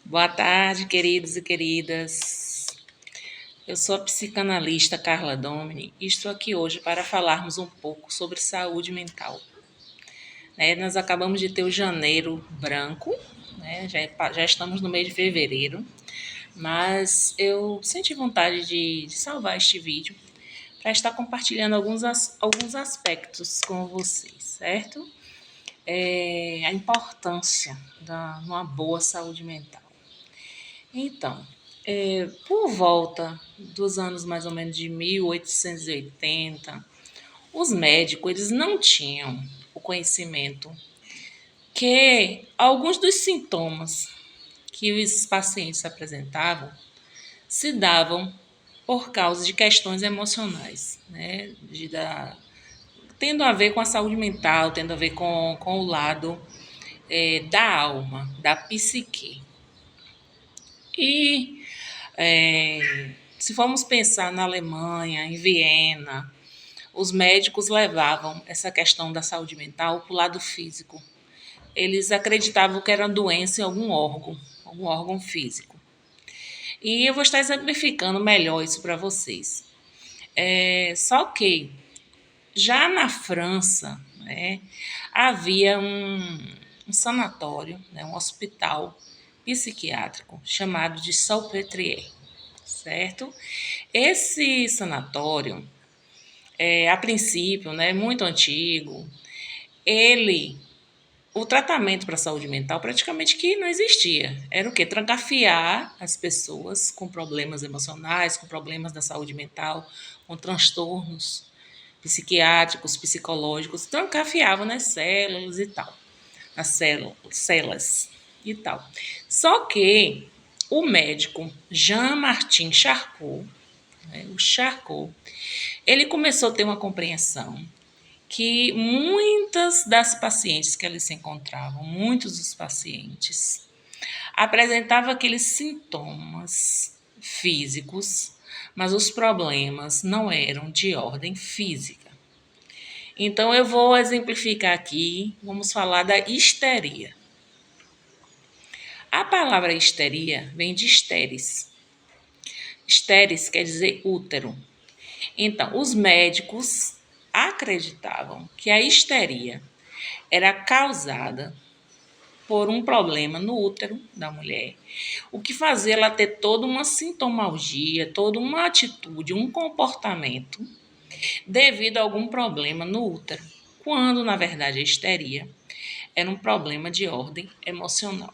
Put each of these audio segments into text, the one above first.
Boa tarde, queridos e queridas. Eu sou a psicanalista Carla Domini e estou aqui hoje para falarmos um pouco sobre saúde mental. Nós acabamos de ter o janeiro branco, já estamos no mês de fevereiro, mas eu senti vontade de salvar este vídeo para estar compartilhando alguns aspectos com vocês, certo? A importância de uma boa saúde mental. Então, por volta dos anos mais ou menos de 1880, os médicos eles não tinham o conhecimento que alguns dos sintomas que os pacientes apresentavam se davam por causa de questões emocionais, né? Tendo a ver com a saúde mental, tendo a ver com o lado da alma, da psique. E se formos pensar na Alemanha, em Viena, os médicos levavam essa questão da saúde mental para o lado físico. Eles acreditavam que era doença em algum órgão físico. E eu vou estar exemplificando melhor isso para vocês. Só que já na França, né, havia um sanatório, né, um hospital psiquiátrico chamado de Salpêtrière, certo? Esse sanatório, a princípio, né, muito antigo, o tratamento para a saúde mental praticamente que não existia. Era o quê? Trancafiar as pessoas com problemas emocionais, com problemas da saúde mental, com transtornos psiquiátricos, psicológicos, trancafiavam nas células e tal, nas celas e tal. Só que o médico Jean-Martin Charcot, né, o Charcot, ele começou a ter uma compreensão que muitas das pacientes que ali se encontravam, muitos dos pacientes, apresentavam aqueles sintomas físicos, mas os problemas não eram de ordem física. Então, eu vou exemplificar aqui, vamos falar da histeria. A palavra histeria vem de estéris. Estéris quer dizer útero. Então, os médicos acreditavam que a histeria era causada por um problema no útero da mulher, o que fazia ela ter toda uma sintomalgia, toda uma atitude, um comportamento devido a algum problema no útero, quando, na verdade, a histeria era um problema de ordem emocional.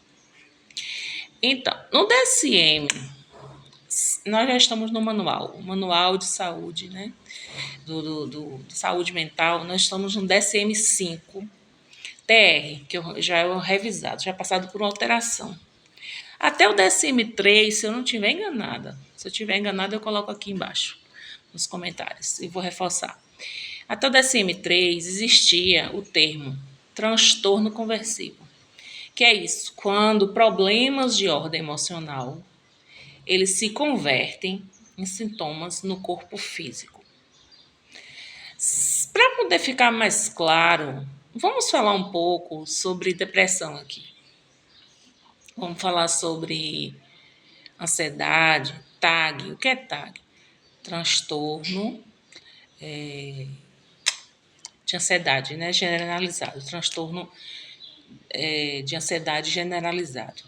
Então, no DSM, nós já estamos no manual, o manual de saúde, né? Do saúde mental, nós estamos no DSM-5 TR, que já é revisado, já é passado por uma alteração. Até o DSM-3, se eu não estiver enganada, se eu estiver enganada, eu coloco aqui embaixo, nos comentários, e vou reforçar. Até o DSM-3 existia o termo transtorno conversivo, que é isso, quando problemas de ordem emocional, eles se convertem em sintomas no corpo físico. Para poder ficar mais claro, vamos falar um pouco sobre depressão aqui. Vamos falar sobre ansiedade, TAG. O que é TAG? Transtorno de ansiedade, né? Generalizado. Transtorno de ansiedade generalizado.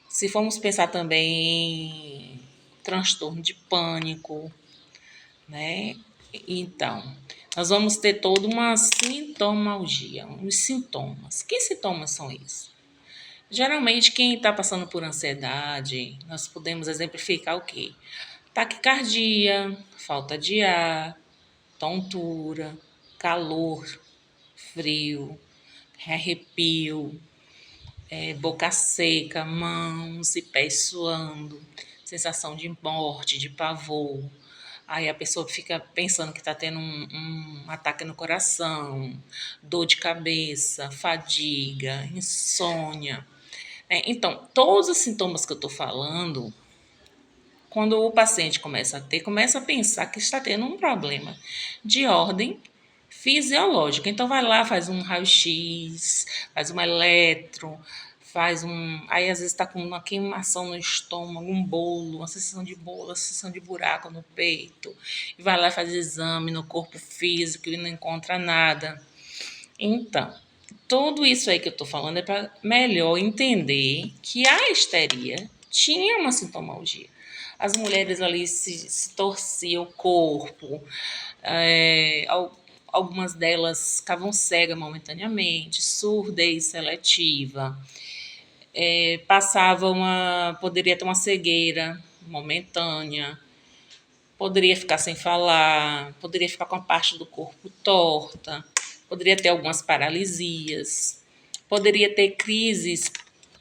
Se formos pensar também em transtorno de pânico, né? Então, nós vamos ter toda uma sintomalgia, uns sintomas. Que sintomas são esses? Geralmente, quem está passando por ansiedade, nós podemos exemplificar o quê? Taquicardia, falta de ar, tontura, calor, frio, arrepio, boca seca, mãos e pés suando, sensação de morte, de pavor. Aí a pessoa fica pensando que está tendo um ataque no coração, dor de cabeça, fadiga, insônia. Então, todos os sintomas que eu estou falando, quando o paciente começa a pensar que está tendo um problema de ordem fisiológica. Então, vai lá, faz um raio-x, faz uma eletro, faz um. Aí às vezes está com uma queimação no estômago, um bolo, uma sensação de bolo, uma sensação de buraco no peito, e vai lá e faz exame no corpo físico e não encontra nada. Então, tudo isso aí que eu estou falando é para melhor entender que a histeria tinha uma sintomologia. As mulheres ali se torciam o corpo, é, algumas delas ficavam cegas momentaneamente, surdez seletiva, passava poderia ter uma cegueira momentânea, poderia ficar sem falar, poderia ficar com a parte do corpo torta, poderia ter algumas paralisias, poderia ter crises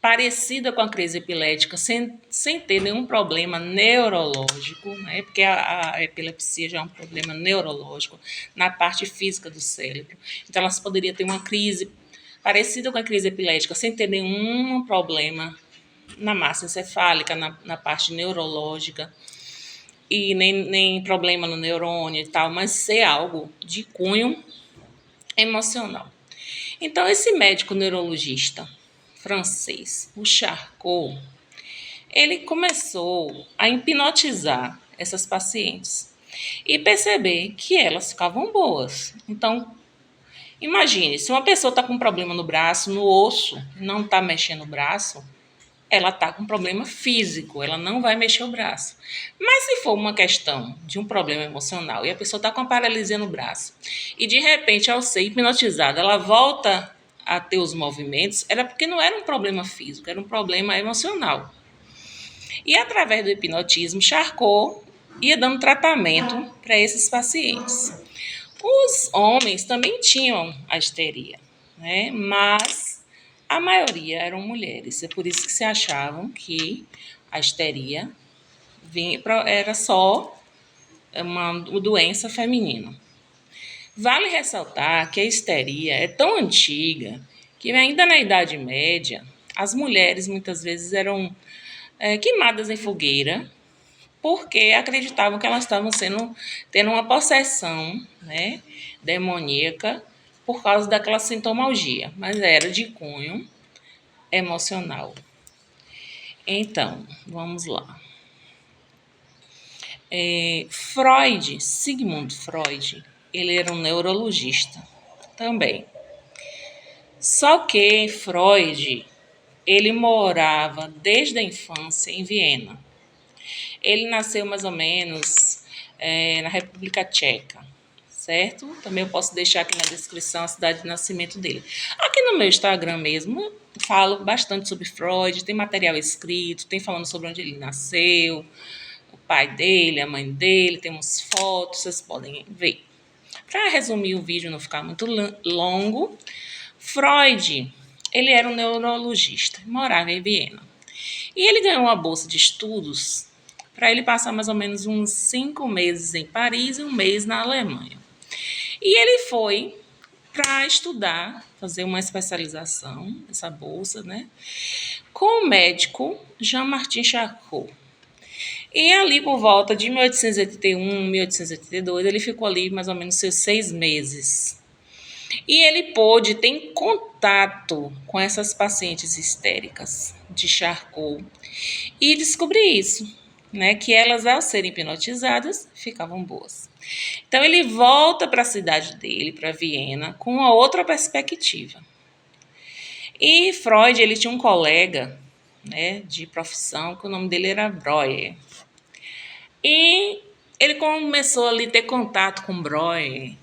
parecida com a crise epilética, sem ter nenhum problema neurológico, né? Porque a epilepsia já é um problema neurológico na parte física do cérebro. Então, elas poderiam ter uma crise parecida com a crise epilética, sem ter nenhum problema na massa encefálica, na parte neurológica, e nem problema no neurônio e tal, mas ser algo de cunho emocional. Então, esse médico neurologista francês, o Charcot, ele começou a hipnotizar essas pacientes e perceber que elas ficavam boas. Então, imagine, se uma pessoa está com um problema no braço, no osso, não está mexendo o braço, ela está com um problema físico, ela não vai mexer o braço. Mas se for uma questão de um problema emocional e a pessoa está com a paralisia no braço e de repente, ao ser hipnotizada, ela volta a ter os movimentos, era porque não era um problema físico, era um problema emocional. E através do hipnotismo, Charcot ia dando tratamento para esses pacientes. Os homens também tinham a histeria, né? Mas a maioria eram mulheres. É por isso que se achavam que a histeria era só uma doença feminina. Vale ressaltar que a histeria é tão antiga que ainda na Idade Média as mulheres muitas vezes eram queimadas em fogueira porque acreditavam que elas estavam tendo uma possessão, né, demoníaca por causa daquela sintomalgia, mas era de cunho emocional. Então, vamos lá. Sigmund Freud, ele era um neurologista também. Só que Freud, ele morava desde a infância em Viena. Ele nasceu mais ou menos na República Tcheca, certo? Também eu posso deixar aqui na descrição a cidade de nascimento dele. Aqui no meu Instagram mesmo, eu falo bastante sobre Freud, tem material escrito, tem falando sobre onde ele nasceu, o pai dele, a mãe dele, temos fotos, vocês podem ver. Para resumir o vídeo, não ficar muito longo, Freud, ele era um neurologista, morava em Viena. E ele ganhou uma bolsa de estudos para ele passar mais ou menos uns 5 meses em Paris e um mês na Alemanha. E ele foi para estudar, fazer uma especialização, essa bolsa, né, com o médico Jean-Martin Charcot. E ali por volta de 1881, 1882, ele ficou ali mais ou menos seus 6 meses. E ele pôde ter contato com essas pacientes histéricas de Charcot e descobrir isso, né, que elas, ao serem hipnotizadas, ficavam boas. Então, ele volta para a cidade dele, para Viena, com uma outra perspectiva. E Freud, ele tinha um colega, né, de profissão, que o nome dele era Breuer. E ele começou ali a ter contato com Breuer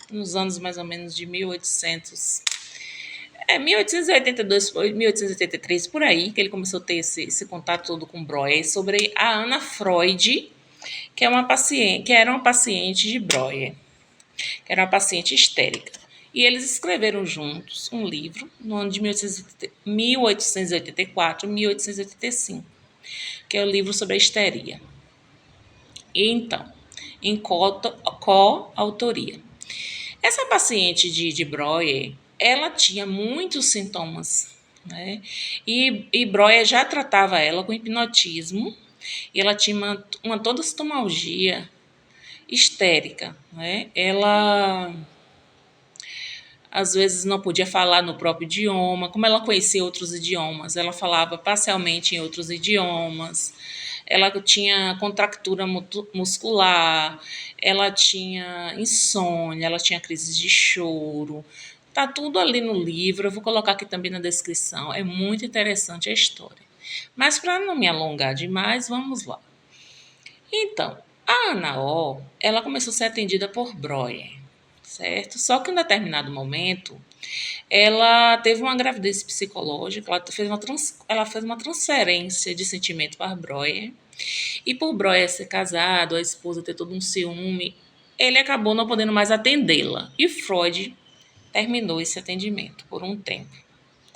nos anos mais ou menos de 1882, 1883, por aí, que ele começou a ter esse contato todo com Breuer, sobre a Anna Freud, que era uma paciente de Breuer, que era uma paciente histérica. E eles escreveram juntos um livro no ano de 1884, 1885, que é o livro sobre a histeria. E então, em coautoria. Essa paciente de Breuer, ela tinha muitos sintomas, né? E Breuer já tratava ela com hipnotismo, e ela tinha uma toda sintomalgia histérica, né? Ela às vezes não podia falar no próprio idioma. Como ela conhecia outros idiomas, ela falava parcialmente em outros idiomas. Ela tinha contractura muscular, ela tinha insônia, ela tinha crises de choro. Tá tudo ali no livro, eu vou colocar aqui também na descrição. É muito interessante a história. Mas para não me alongar demais, vamos lá. Então, a Ana O, ela começou a ser atendida por Breuer, certo? Só que em determinado momento, ela teve uma gravidez psicológica, ela fez uma transferência de sentimento para Breuer, e por Breuer ser casado, a esposa ter todo um ciúme, ele acabou não podendo mais atendê-la. E Freud terminou esse atendimento por um tempo.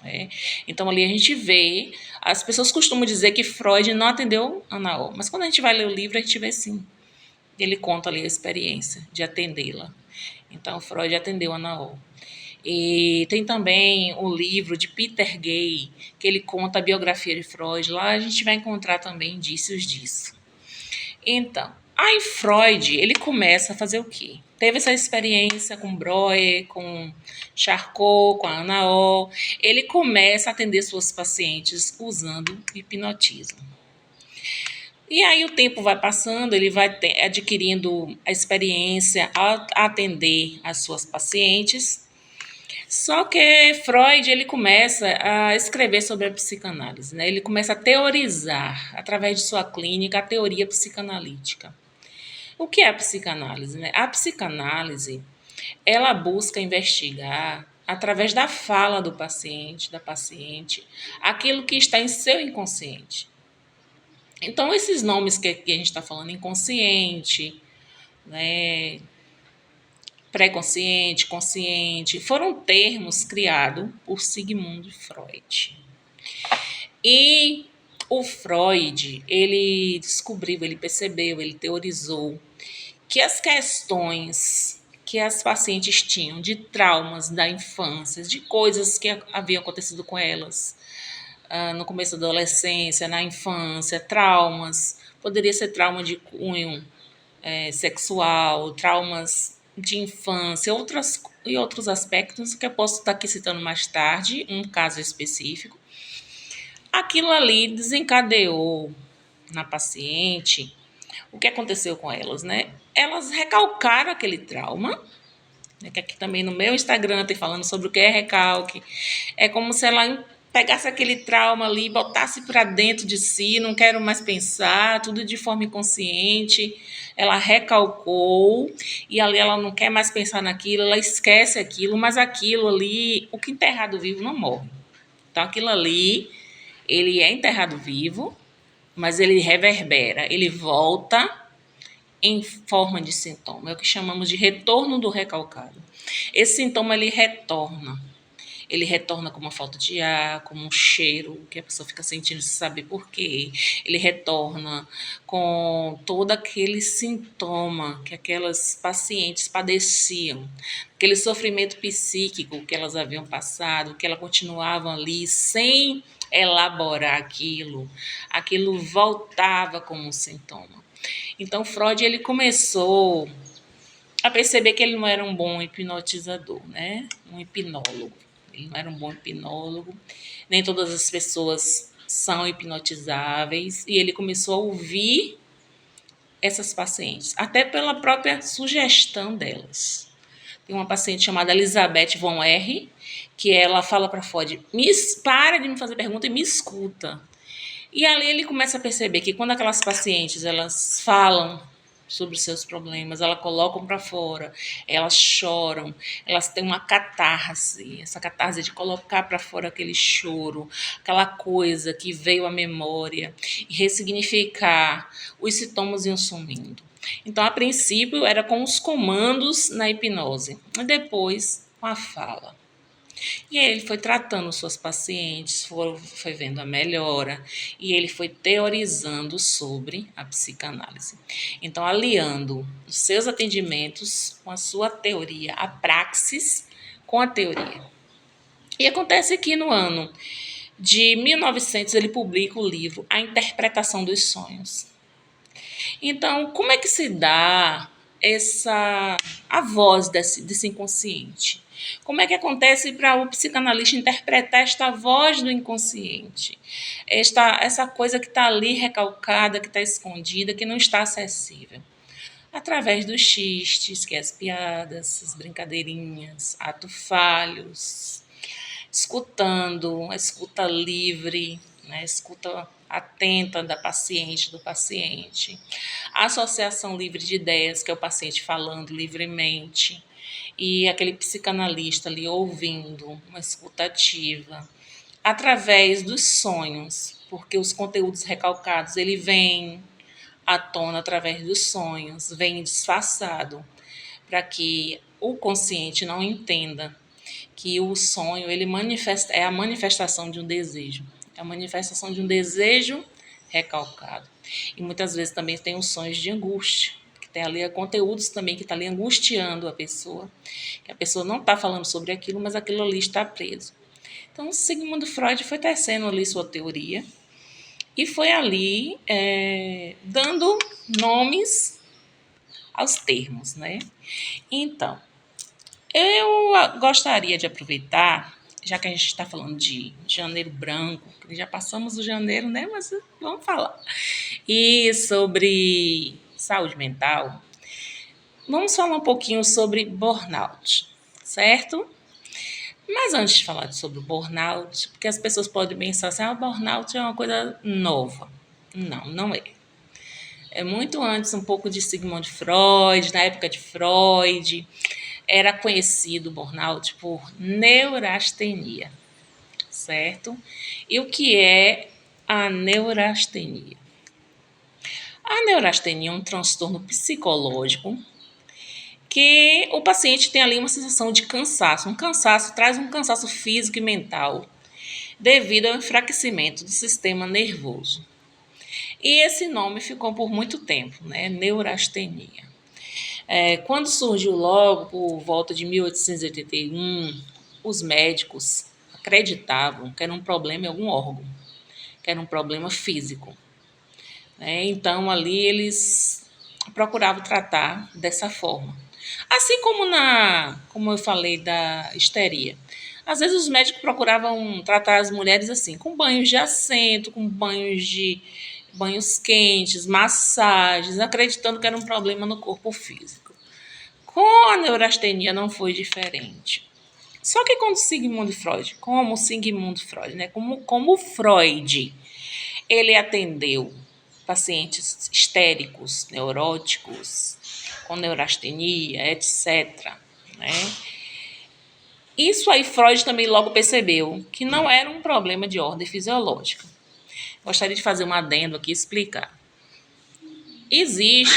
Né? Então ali a gente vê, as pessoas costumam dizer que Freud não atendeu Ana O, mas quando a gente vai ler o livro, a gente vê sim. Ele conta ali a experiência de atendê-la. Então Freud atendeu Ana O. E tem também o livro de Peter Gay, que ele conta a biografia de Freud. Lá a gente vai encontrar também indícios disso. Então, aí Freud, ele começa a fazer o quê? Teve essa experiência com Breuer, com Charcot, com a Ana O. Ele começa a atender suas pacientes usando hipnotismo. E aí o tempo vai passando, ele vai adquirindo a experiência a atender as suas pacientes. Só que Freud, ele começa a escrever sobre a psicanálise, né? Ele começa a teorizar, através de sua clínica, a teoria psicanalítica. O que é a psicanálise, né? A psicanálise, ela busca investigar, através da fala do paciente, da paciente, aquilo que está em seu inconsciente. Então, esses nomes que a gente está falando, inconsciente, né, pré-consciente, consciente, foram termos criados por Sigmund Freud. E o Freud, ele descobriu, ele percebeu, ele teorizou que as questões que as pacientes tinham de traumas da infância, de coisas que haviam acontecido com elas no começo da adolescência, na infância, traumas, poderia ser trauma de cunho sexual, traumas de infância, outros aspectos que eu posso estar aqui citando mais tarde, um caso específico. Aquilo ali desencadeou na paciente o que aconteceu com elas, né? Elas recalcaram aquele trauma, né? Que aqui também no meu Instagram tem falando sobre o que é recalque. É como se ela pegasse aquele trauma ali, botasse para dentro de si, não quero mais pensar, tudo de forma inconsciente. Ela recalcou e ali ela não quer mais pensar naquilo, ela esquece aquilo, mas aquilo ali, o que enterrado vivo não morre. Então aquilo ali, ele é enterrado vivo, mas ele reverbera, ele volta em forma de sintoma. É o que chamamos de retorno do recalcado. Esse sintoma, ele retorna. Ele retorna com uma falta de ar, com um cheiro que a pessoa fica sentindo sem saber por quê. Ele retorna com todo aquele sintoma que aquelas pacientes padeciam, aquele sofrimento psíquico que elas haviam passado, que elas continuavam ali sem elaborar aquilo. Aquilo voltava como um sintoma. Então, Freud, ele começou a perceber que ele não era um bom hipnotizador, né? Um hipnólogo. Ele não era um bom hipnólogo. Nem todas as pessoas são hipnotizáveis. E ele começou a ouvir essas pacientes, até pela própria sugestão delas. Tem uma paciente chamada Elizabeth von R., que ela fala para Freud, para de me fazer pergunta e me escuta. E ali ele começa a perceber que quando aquelas pacientes elas falam sobre os seus problemas, elas colocam para fora, elas choram, elas têm uma catarse, essa catarse de colocar para fora aquele choro, aquela coisa que veio à memória, e ressignificar, os sintomas iam sumindo. Então, a princípio, era com os comandos na hipnose, e depois com a fala. E aí ele foi tratando suas pacientes, foi vendo a melhora e ele foi teorizando sobre a psicanálise. Então, aliando os seus atendimentos com a sua teoria, a praxis com a teoria. E acontece que no ano de 1900 ele publica o livro A Interpretação dos Sonhos. Então, como é que se dá a voz desse inconsciente? Como é que acontece para o psicanalista interpretar esta voz do inconsciente? Essa coisa que está ali recalcada, que está escondida, que não está acessível. Através dos xistes, que é as piadas, as brincadeirinhas, atos falhos, escutando, a escuta livre, né, a escuta atenta da paciente, do paciente, a associação livre de ideias, que é o paciente falando livremente, e aquele psicanalista ali ouvindo, uma escuta ativa, através dos sonhos, porque os conteúdos recalcados, ele vem à tona através dos sonhos, vem disfarçado, para que o consciente não entenda que o sonho ele é a manifestação de um desejo, é a manifestação de um desejo recalcado. E muitas vezes também tem os sonhos de angústia, que tem ali conteúdos também que está ali angustiando a pessoa, que a pessoa não está falando sobre aquilo, mas aquilo ali está preso. Então, Sigmund Freud foi tecendo ali sua teoria e foi ali dando nomes aos termos, né? Então, eu gostaria de aproveitar, já que a gente está falando de janeiro branco, que já passamos o janeiro, né? Mas vamos falar. E sobre saúde mental, vamos falar um pouquinho sobre burnout, certo? Mas antes de falar sobre o burnout, porque as pessoas podem pensar assim, o burnout é uma coisa nova. Não, não é. É muito antes, um pouco de Sigmund Freud, na época de Freud, era conhecido o burnout por neurastenia, certo? E o que é a neurastenia? A neurastenia é um transtorno psicológico que o paciente tem ali uma sensação de cansaço. Um cansaço traz um cansaço físico e mental devido ao enfraquecimento do sistema nervoso. E esse nome ficou por muito tempo, né? Neurastenia. Quando surgiu logo por volta de 1881, os médicos acreditavam que era um problema em algum órgão, que era um problema físico, né? Então, ali eles procuravam tratar dessa forma. Assim como eu falei da histeria. Às vezes os médicos procuravam tratar as mulheres assim, com banhos de assento, com banhos quentes, massagens, acreditando que era um problema no corpo físico. Com a neurastenia não foi diferente. Só que quando Sigmund Freud, né? Como Freud, ele atendeu pacientes histéricos, neuróticos, com neurastenia, etc., né? Isso aí Freud também logo percebeu que não era um problema de ordem fisiológica. Gostaria de fazer um adendo aqui e explicar. Existe,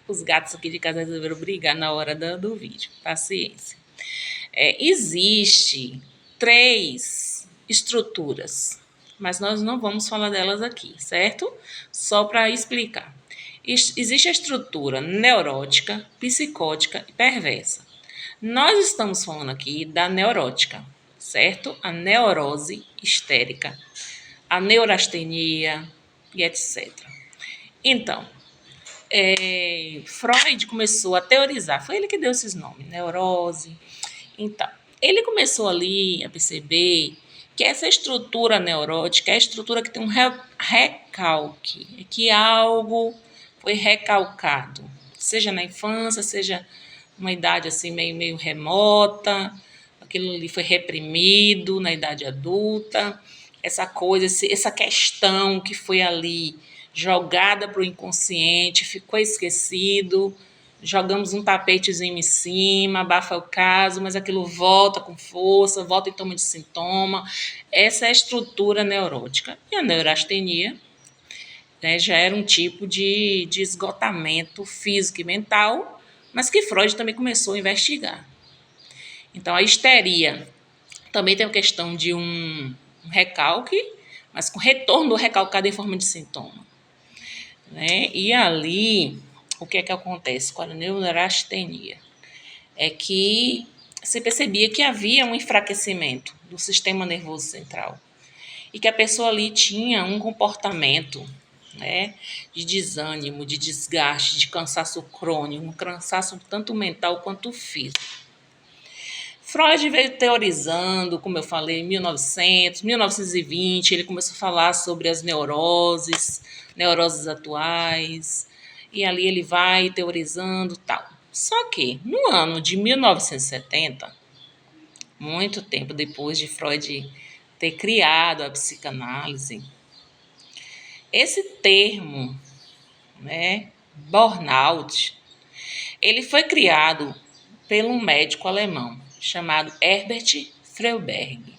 os gatos aqui de casa resolveram brigar na hora do vídeo, paciência. Existe 3 estruturas, mas nós não vamos falar delas aqui, certo? Só para explicar. Existe a estrutura neurótica, psicótica e perversa. Nós estamos falando aqui da neurótica, certo? A neurose histérica, a neurastenia e etc. Então, Freud começou a teorizar, foi ele que deu esses nomes, neurose. Então, ele começou ali a perceber que essa estrutura neurótica é a estrutura que tem um recalque, que algo foi recalcado, seja na infância, seja numa idade assim meio remota, aquilo ali foi reprimido na idade adulta, essa coisa, essa questão que foi ali jogada para o inconsciente, ficou esquecido, jogamos um tapetezinho em cima, abafa o caso, mas aquilo volta com força, volta em toma de sintoma. Essa é a estrutura neurótica. E a neurastenia, né, já era um tipo de esgotamento físico e mental, mas que Freud também começou a investigar. Então, a histeria também tem a questão de um recalque, mas com retorno do recalcado em forma de sintoma, né? E ali, o que é que acontece com a neurastenia? É que se percebia que havia um enfraquecimento do sistema nervoso central e que a pessoa ali tinha um comportamento, né, de desânimo, de desgaste, de cansaço crônico, um cansaço tanto mental quanto físico. Freud veio teorizando, como eu falei, em 1900, 1920, ele começou a falar sobre as neuroses atuais, e ali ele vai teorizando tal. Só que, no ano de 1970, muito tempo depois de Freud ter criado a psicanálise, esse termo, né, burnout, ele foi criado por um médico alemão chamado Herbert Freiberg.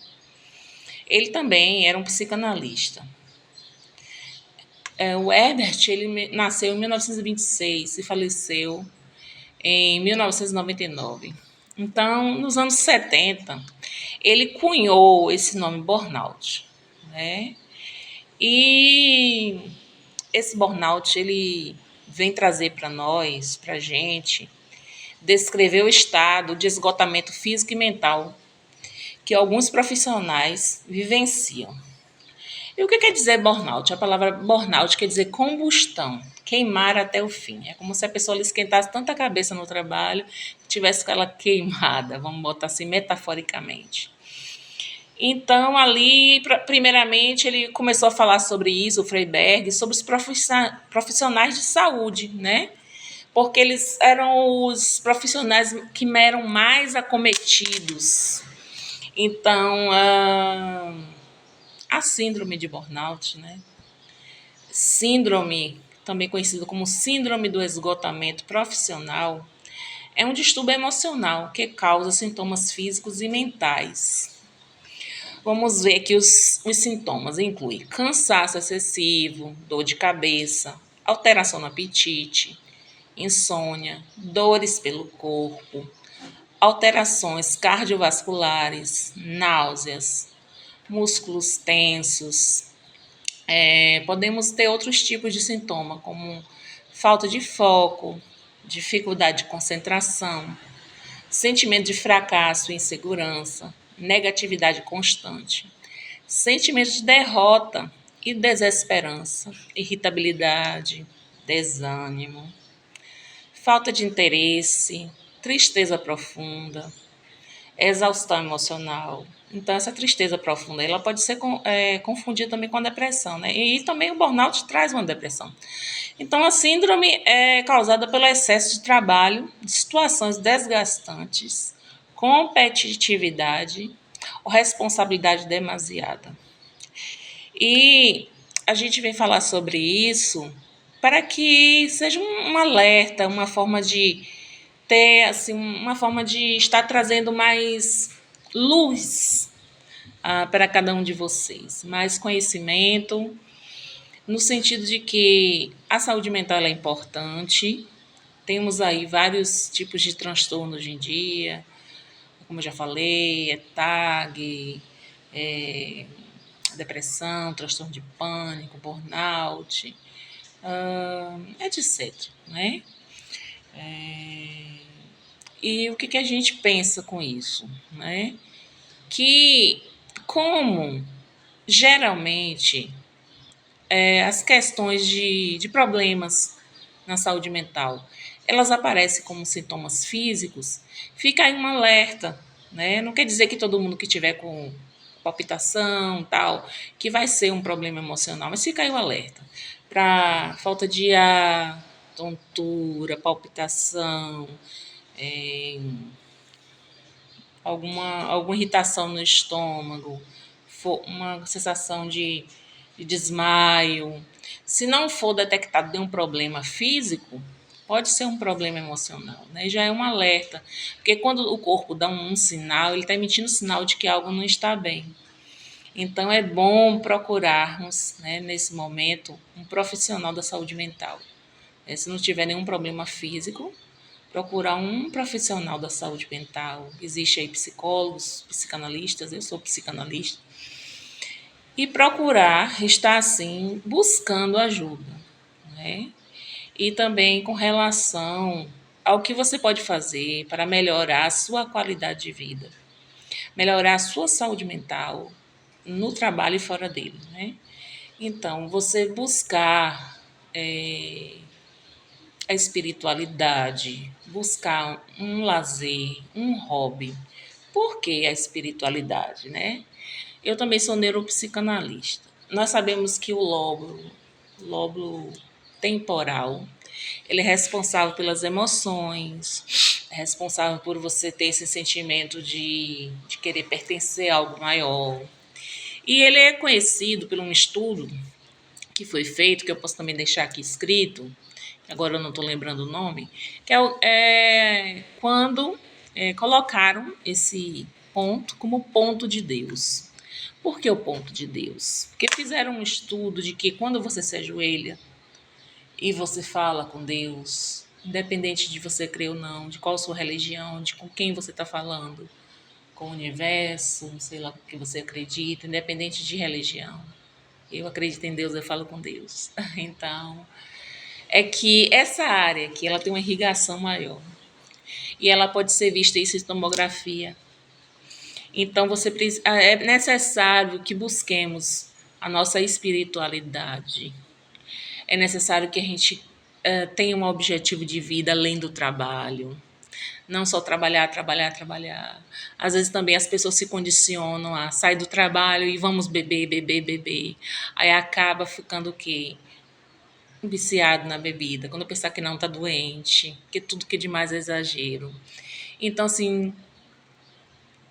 Ele também era um psicanalista. O Herbert ele nasceu em 1926 e faleceu em 1999. Então, nos anos 70, ele cunhou esse nome burnout, né? E esse burnout ele vem trazer para nós, para a gente, descrever o estado de esgotamento físico e mental que alguns profissionais vivenciam. E o que quer dizer burnout? A palavra burnout quer dizer combustão, queimar até o fim. É como se a pessoa lhe esquentasse tanta cabeça no trabalho que tivesse com ela queimada, vamos botar assim metaforicamente. Então, ali, primeiramente, ele começou a falar sobre isso, o Freiberg, sobre os profissionais de saúde, né? Porque eles eram os profissionais que eram mais acometidos. Então, a síndrome de burnout, né? Síndrome, também conhecido como síndrome do esgotamento profissional, é um distúrbio emocional que causa sintomas físicos e mentais. Vamos ver que os sintomas incluem cansaço excessivo, dor de cabeça, alteração no apetite, insônia, dores pelo corpo, alterações cardiovasculares, náuseas, músculos tensos. Podemos ter outros tipos de sintoma, como falta de foco, dificuldade de concentração, sentimento de fracasso e insegurança, negatividade constante, sentimento de derrota e desesperança, irritabilidade, desânimo, falta de interesse, tristeza profunda, exaustão emocional. Então, essa tristeza profunda ela pode ser confundida também com a depressão, né? E também o burnout traz uma depressão. Então, a síndrome é causada pelo excesso de trabalho, de situações desgastantes, competitividade ou responsabilidade demasiada. E a gente vem falar sobre isso para que seja um alerta, uma forma de ter assim, uma forma de estar trazendo mais luz para cada um de vocês, mais conhecimento, no sentido de que a saúde mental é importante. Temos aí vários tipos de transtorno hoje em dia, como eu já falei, TAG, depressão, transtorno de pânico, burnout, etc. Né? E o que a gente pensa com isso? Né? Que como geralmente as questões de problemas na saúde mental, elas aparecem como sintomas físicos, fica aí um alerta, né? Não quer dizer que todo mundo que tiver com palpitação, tal, que vai ser um problema emocional, mas fica aí o alerta para falta de ar, tontura, palpitação, é, alguma irritação no estômago, uma sensação de desmaio. Se não for detectado nenhum problema físico, pode ser um problema emocional, né? Já é um alerta, porque quando o corpo dá um sinal, ele está emitindo sinal de que algo não está bem. Então é bom procurarmos, né, nesse momento, um profissional da saúde mental. Se não tiver nenhum problema físico, procurar um profissional da saúde mental. Existe aí psicólogos, psicanalistas, eu sou psicanalista, e procurar estar assim buscando ajuda, né? E também com relação ao que você pode fazer para melhorar a sua qualidade de vida, melhorar a sua saúde mental no trabalho e fora dele, né? Então, você buscar a espiritualidade, buscar um lazer, um hobby, Por que a espiritualidade, né? Eu também sou neuropsicanalista. Nós sabemos que o lóbulo temporal, ele é responsável pelas emoções, é responsável por você ter esse sentimento de querer pertencer a algo maior. E ele é conhecido por um estudo que foi feito, que eu posso também deixar aqui escrito, agora eu não estou lembrando o nome, que é quando colocaram esse ponto como ponto de Deus. Por que o ponto de Deus? Porque fizeram um estudo de que quando você se ajoelha e você fala com Deus, independente de você crer ou não, de qual a sua religião, de com quem você está falando, com o universo, sei lá o que você acredita, independente de religião. Eu acredito em Deus, eu falo com Deus. Então, é que essa área aqui, ela tem uma irrigação maior. E ela pode ser vista isso em tomografia. Então, é necessário que busquemos a nossa espiritualidade. É necessário que a gente tenha um objetivo de vida além do trabalho. Não só trabalhar, trabalhar, trabalhar. Às vezes também as pessoas se condicionam a sair do trabalho e vamos beber, beber, beber. Aí acaba ficando o quê? Viciado na bebida. Quando pensar que não está doente, que tudo que é demais é exagero. Então, assim,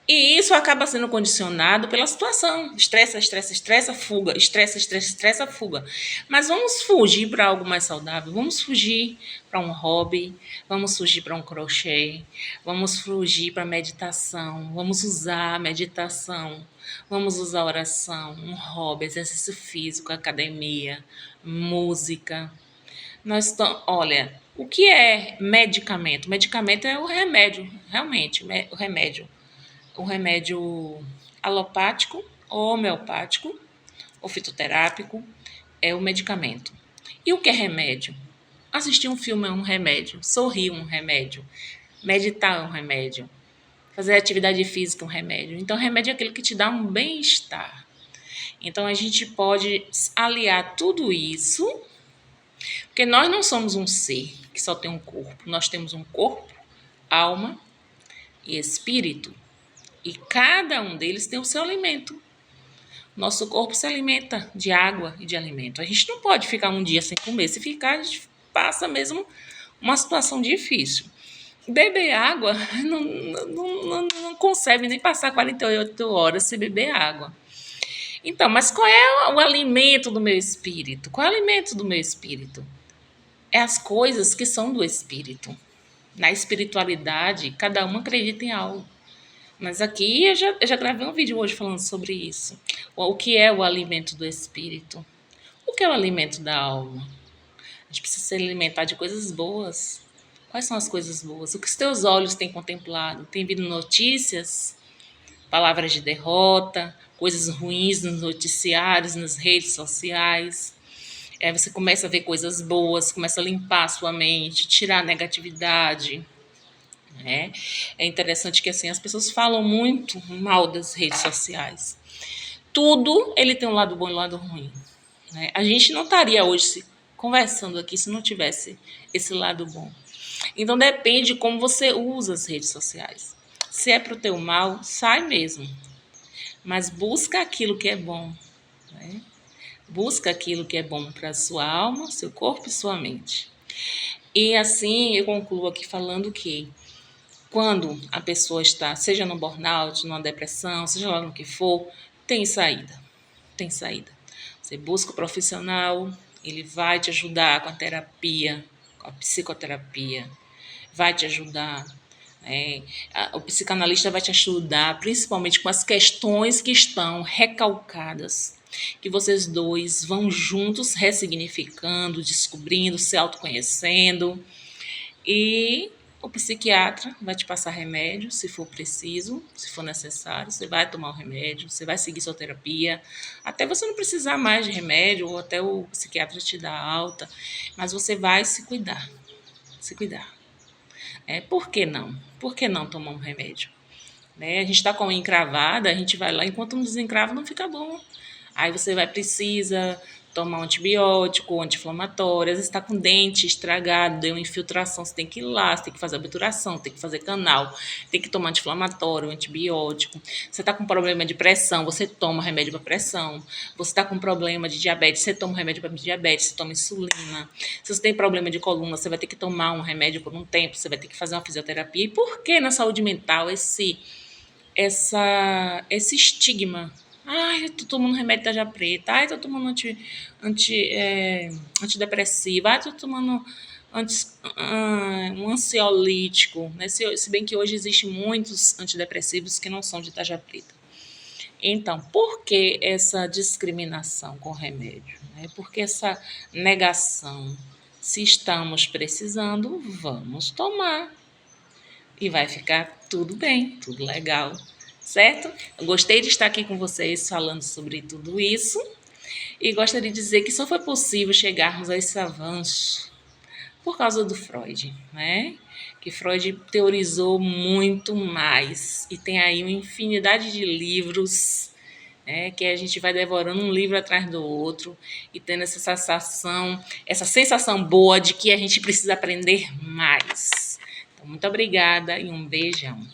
e isso acaba sendo condicionado pela situação. Estressa, estressa, estressa, fuga. Estressa, estressa, estressa, fuga. Mas vamos fugir para algo mais saudável. Vamos fugir para um hobby. Vamos fugir para um crochê. Vamos fugir para meditação. Vamos usar a meditação. Vamos usar a oração, um hobby, exercício físico, academia, música. Olha, o que é medicamento? Medicamento é o remédio, realmente, o remédio. O remédio alopático, ou homeopático, ou fitoterápico, é o medicamento. E o que é remédio? Assistir um filme é um remédio, sorrir é um remédio, meditar é um remédio, fazer atividade física é um remédio. Então, remédio é aquele que te dá um bem-estar. Então, a gente pode aliar tudo isso, porque nós não somos um ser que só tem um corpo. Nós temos um corpo, alma e espírito. E cada um deles tem o seu alimento. Nosso corpo se alimenta de água e de alimento. A gente não pode ficar um dia sem comer. Se ficar, a gente passa mesmo uma situação difícil. Beber água não consegue nem passar 48 horas sem beber água. Então, mas qual é o alimento do meu espírito? Qual é o alimento do meu espírito? É as coisas que são do espírito. Na espiritualidade, cada um acredita em algo. Mas aqui eu já gravei um vídeo hoje falando sobre isso. O que é o alimento do espírito? O que é o alimento da alma? A gente precisa se alimentar de coisas boas. Quais são as coisas boas? O que os teus olhos têm contemplado? Tem vindo notícias, palavras de derrota, coisas ruins nos noticiários, nas redes sociais. Você começa a ver coisas boas, começa a limpar a sua mente, tirar a negatividade. Né? É interessante que assim as pessoas falam muito mal das redes sociais. Tudo ele tem um lado bom e um lado ruim. Né? A gente não estaria hoje conversando aqui se não tivesse esse lado bom. Então depende de como você usa as redes sociais. Se é para o teu mal, sai mesmo. Mas busca aquilo que é bom. Né? Busca aquilo que é bom para a sua alma, seu corpo e sua mente. E assim eu concluo aqui falando que quando a pessoa está, seja no burnout, numa depressão, seja lá no que for, tem saída. Tem saída. Você busca o profissional, ele vai te ajudar com a terapia, com a psicoterapia, vai te ajudar. O psicanalista vai te ajudar, principalmente com as questões que estão recalcadas, que vocês dois vão juntos ressignificando, descobrindo, se autoconhecendo. E o psiquiatra vai te passar remédio, se for preciso, se for necessário. Você vai tomar o remédio, você vai seguir sua terapia, até você não precisar mais de remédio, ou até o psiquiatra te dar alta. Mas você vai se cuidar, se cuidar. Por que não? Por que não tomar um remédio? A gente está com a encravada, a gente vai lá, enquanto não desencrava não fica bom. Aí você precisa tomar um antibiótico, anti-inflamatório. Às vezes está com dente estragado, deu infiltração, você tem que ir lá, você tem que fazer obturação, tem que fazer canal, tem que tomar anti-inflamatório, antibiótico. Você está com problema de pressão, você toma remédio para pressão. Você está com problema de diabetes, você toma remédio para diabetes, você toma insulina. Se você tem problema de coluna, você vai ter que tomar um remédio por um tempo, você vai ter que fazer uma fisioterapia. E por que na saúde mental esse estigma? Ai, eu tô tomando remédio tarja preta. Ai, tô tomando antidepressivo. Ai, tô tomando um ansiolítico. Né? Se bem que hoje existem muitos antidepressivos que não são de tarja preta. Então, por que essa discriminação com o remédio? Né? Por que essa negação? Se estamos precisando, vamos tomar. E vai ficar tudo bem, tudo legal, certo? Eu gostei de estar aqui com vocês falando sobre tudo isso e gostaria de dizer que só foi possível chegarmos a esse avanço por causa do Freud, né? Que Freud teorizou muito mais e tem aí uma infinidade de livros, né, que a gente vai devorando um livro atrás do outro e tendo essa sensação boa de que a gente precisa aprender mais. Então, muito obrigada e um beijão.